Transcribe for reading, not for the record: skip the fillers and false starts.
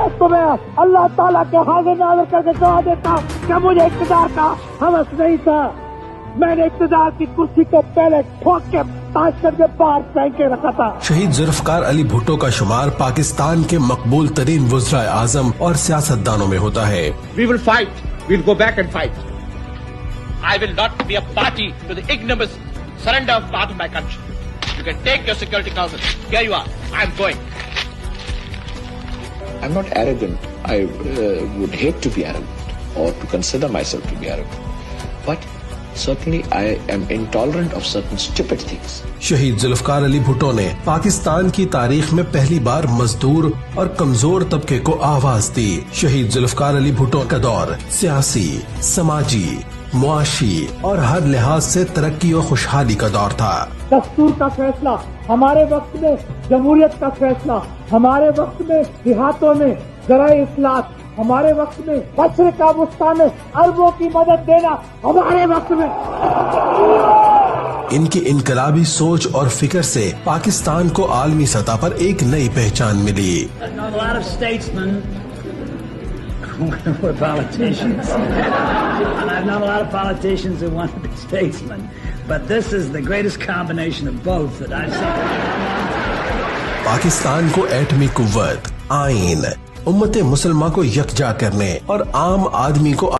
मैं तुम्हें अल्लाह ताला के हाजिर नाज़िर करके कहा देता हूं कि मुझे इक़्तिदार का हवस नहीं था। मैंने इक़्तिदार की कुर्सी को पहले ठोक के ताश करके बाहर फेंक के रखा था। शहीद ज़ुल्फ़कार अली भुट्टो का शुमार पाकिस्तान के मकबूल तरीन वज़ीर आज़म और सियासतदानों में होता है। We will fight. We'll go back and fight. I will not be a party to the ignominious surrender of part of my country. You can take your Security Council. Here you are. I'm going. I'm not arrogant. I would hate to be arrogant or to consider myself to be arrogant. But certainly I am intolerant of certain stupid things. शहीद ज़ुल्फ़कार अली भुट्टो ने पाकिस्तान की तारीख में पहली बार मजदूर और कमजोर तबके को आवाज दी। शहीद ज़ुल्फ़कार अली भुट्टो का दौर सियासी, समाजी, मुआशी और हर लिहाज से तरक्की और खुशहाली का दौर था। दस्तूर का फैसला हमारे वक्त में, जमहूरियत का फैसला हमारे वक्त में, देहातों में ज़राए इस्लाह हमारे वक्त में, मशरिक़ का वुस्ता में अरबों की मदद देना हमारे वक्त में। इनकी इनकलाबी सोच और फिक्र से पाकिस्तान को आलमी सतह पर एक नई पहचान मिली। We're politicians, and I've known a lot of politicians who want to be statesmen, but this is the greatest combination of both that I've seen. Pakistan को एटमी कुव्वत, आइन, उम्मत मुसलमान को यकजा करने और आम आदमी को